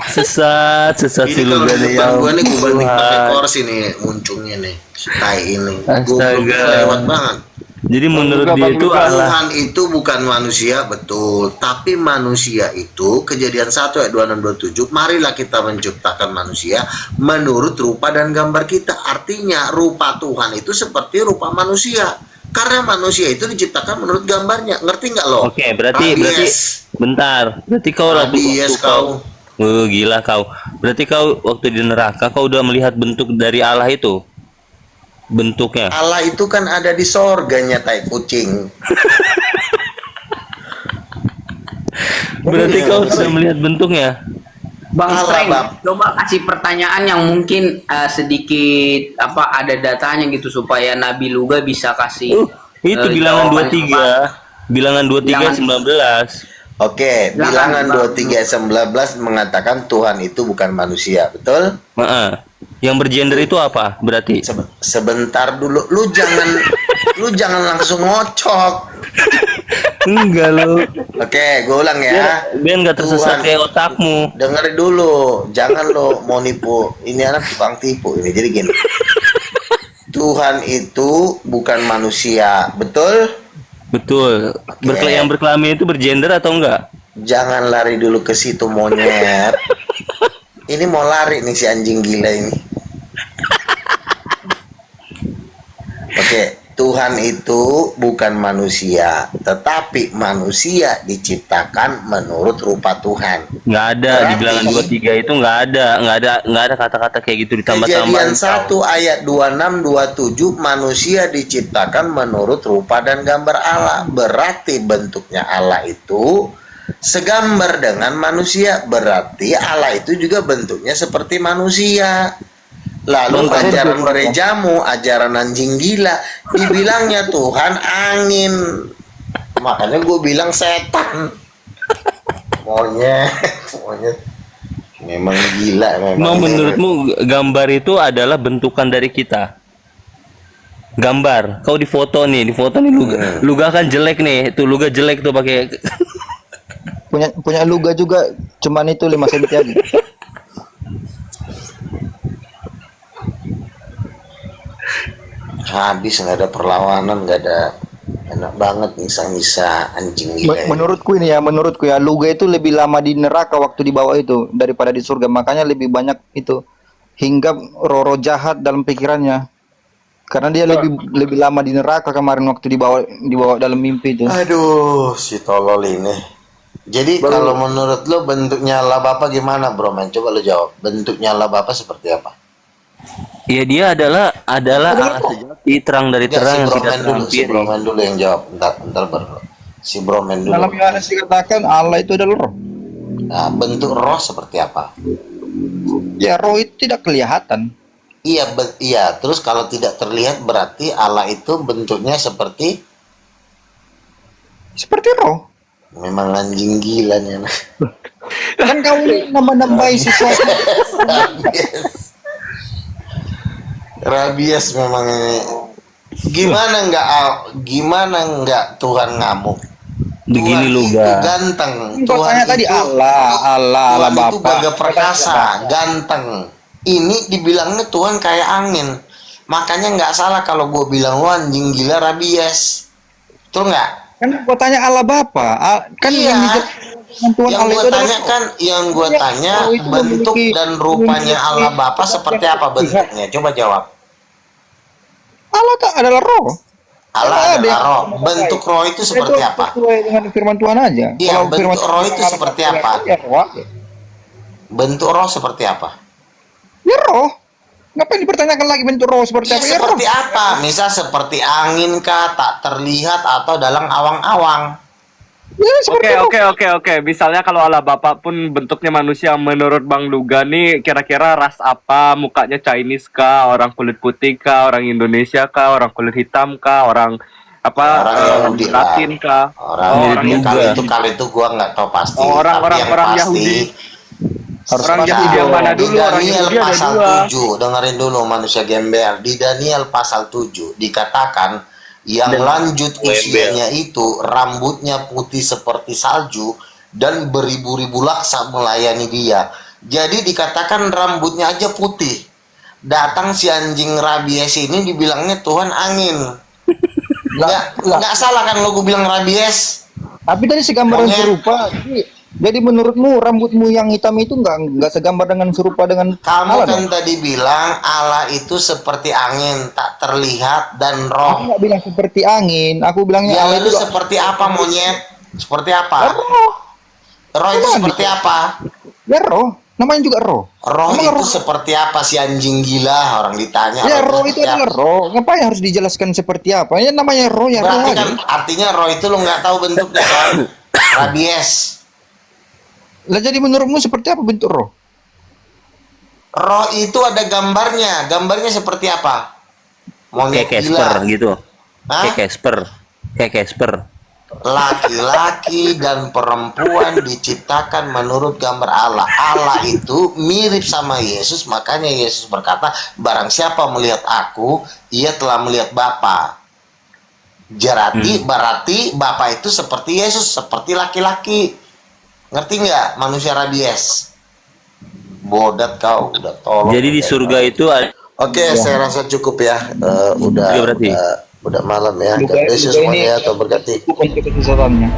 Sesat Ini si kalau Luga di nih. depan gua nih gua banding pakai Tuhan. kursi nih muncungnya nih. Si tai ini. Astaga. Gobloknya kelewat banget. Jadi menurut Luga, dia Bang itu Luga. Allah. Tuhan itu bukan manusia, betul. Tapi manusia itu, Kejadian 1 ayat 26-27, marilah kita menciptakan manusia menurut rupa dan gambar kita. Artinya rupa Tuhan itu seperti rupa manusia. Karena manusia itu diciptakan menurut gambarnya. Ngerti nggak lo? Oke, berarti Rabies. bentar. Berarti kau Rabies kau. Gila kau. Berarti kau waktu di neraka kau udah melihat bentuk dari Allah itu. Bentuknya. Allah itu kan ada di sorganya tai kucing. Berarti kau sudah melihat bentuknya. Bang Allah, Streng, Bang. coba kasih pertanyaan yang mungkin sedikit ada datanya gitu supaya Nabi Luga bisa kasih Itu bilangan jawaban yang 23. Bilangan 23 19. Oke, bilangan 23:19 mengatakan Tuhan itu bukan manusia, betul? Yang bergender itu apa? Berarti Sebentar dulu, lu jangan langsung ngocok. enggak lo. Oke, gue ulang ya. Biar nggak tersesat Tuhan- kayak otakmu. Dengerin dulu, jangan lo mau nipu. Ini anak tukang tipu ini. Jadi gini, Tuhan itu bukan manusia, betul? Betul. Yang berkelamin itu bergender atau enggak? Jangan lari dulu ke situ monyet. Ini mau lari nih si anjing gila ini. Oke, Tuhan itu bukan manusia, tetapi manusia diciptakan menurut rupa Tuhan. Nggak ada di bilangan 23 itu nggak ada kata-kata kayak gitu ditambah-tambahin. Kejadian 1 ayat 26 27 manusia diciptakan menurut rupa dan gambar Allah. Berarti bentuknya Allah itu segambar dengan manusia. Berarti Allah itu juga bentuknya seperti manusia. Lalu ajaran gerejamu, ajaran anjing gila, dibilangnya Tuhan angin. Makanya gue bilang setan. Monyet. Memang gila memang. Emang menurutmu gambar itu adalah bentukan dari kita? Gambar, kau di foto nih Luga kan jelek nih, tuh Luga jelek tuh pakai. Punya Luga juga cuman itu 5 cm aja. Habis nggak ada perlawanan, nggak ada, enak banget nyisa anjing gila. Menurutku ya Luga itu lebih lama di neraka waktu di bawah itu daripada di surga, makanya lebih banyak itu hingga roh-roh jahat dalam pikirannya, karena dia lebih lama di neraka kemarin waktu dibawa dalam mimpi itu. Aduh, si tolol ini. Jadi kalau menurut lo bentuknya Allah Bapa gimana, Bro? Coba lo jawab. Bentuknya Allah Bapa seperti apa? Ya dia adalah Allah sejati, terang dari terang yang tidak Si terampiri. Bromen dulu yang jawab. Bentar, Bro. Si Bromen dulu. Dalam Yohanes dikatakan Allah itu adalah roh. Nah, bentuk roh seperti apa? Ya roh itu tidak kelihatan. Iya. Terus kalau tidak terlihat berarti Allah itu bentuknya seperti roh. memang anjing gila nih anak. Kan kamu ini nambah-nambahin sesuatu. Rabies memang ini. Gimana nggak Tuhan ngamuk? Begini Tuhan Luga. itu ganteng. Kau tanya tadi Allah Tuhan itu Bapa. gagah perkasa, ganteng. Ini dibilangnya Tuhan kayak angin. Makanya nggak salah kalau gue bilang lo anjing gila rabies. Betul nggak? Kan kau tanya Allah Bapa. Kan Iya. Tuhan Yang Allah gue itu adalah tanya roh. kan, yang gue Iya, tanya roh itu bentuk memiliki- dan rupanya memiliki Allah Bapa sifat seperti yang apa bentuknya? Coba jawab. Allah tak adalah roh. Allah Ada adalah yang roh. memakai. Bentuk roh itu seperti Itu apa? sesuai dengan firman Tuhan aja. Iya, Kalau bentuk firman roh Tuhan itu Allah seperti kelihatan, apa? Ya roh aja. Bentuk roh seperti apa? Ya roh. Ngapain dipertanyakan lagi bentuk roh seperti Ya, apa? Ya roh. seperti apa? Misal seperti angin kah, tak terlihat atau dalam awang-awang. Ya seperti roh. Oke. Misalnya kalau Allah Bapa pun bentuknya manusia, menurut Bang Luga nih kira-kira ras apa? Mukanya Chinese kah? Orang kulit putih kah? Orang Indonesia kah? Orang kulit hitam kah? Orang Orang Yahudi lah. Latin kah? Orang juga. kalau itu gua nggak tahu pasti. Orang- Tapi yang orang pasti, Yahudi. Harus Orang pasti Yahudi yang dong. mana Di dulu? Orang Daniel Yahudi ada pasal dua. 7, dengerin dulu manusia gembel. Di Daniel pasal 7 dikatakan yang lanjut usianya itu rambutnya putih seperti salju dan beribu-ribu laksa melayani dia. Jadi dikatakan rambutnya aja putih. Datang si anjing rabies ini dibilangnya Tuhan angin. Nggak salah kan lo gue bilang rabies? Tapi tadi segambaran Monyet. serupa. Jadi menurutmu rambutmu yang hitam itu nggak segambar dengan serupa dengan Kamu Allah kan dong? tadi bilang Allah itu seperti angin, tak terlihat dan Aku roh. nggak bilang seperti angin. Aku bilangnya Ya Allah lalu itu seperti apa monyet? Seperti apa? roh. Roh itu Apa seperti apa? Ya Ya roh, namanya juga roh. Roh Emang itu seperti apa si anjing gila? Orang ditanya. Ya roh itu itu adalah seperti apa? roh. Ngapain harus dijelaskan seperti apa? Ya namanya roh ya roh Berarti aja. kan artinya roh itu lu nggak tahu bentuknya kan? Rabies. Lah jadi menurutmu seperti apa bentuk roh? Roh itu ada gambarnya. Gambarnya seperti apa? Monyet Kayak gila. Casper gitu. Hah? Kayak Casper. Kayak Casper. Laki-laki dan perempuan diciptakan menurut gambar Allah. Allah itu mirip sama Yesus, makanya Yesus berkata, barang siapa melihat aku, ia telah melihat Bapa. Berarti Bapa itu seperti Yesus, seperti laki-laki. Ngerti nggak manusia rabies? Bodat kau, udah tolong. Jadi di surga itu ada Oke, saya rasa cukup ya. Iya, berarti. Udah malam ya. Luka- God bless you luka ini- semuanya, atau berkati. Bukan kesesatannya.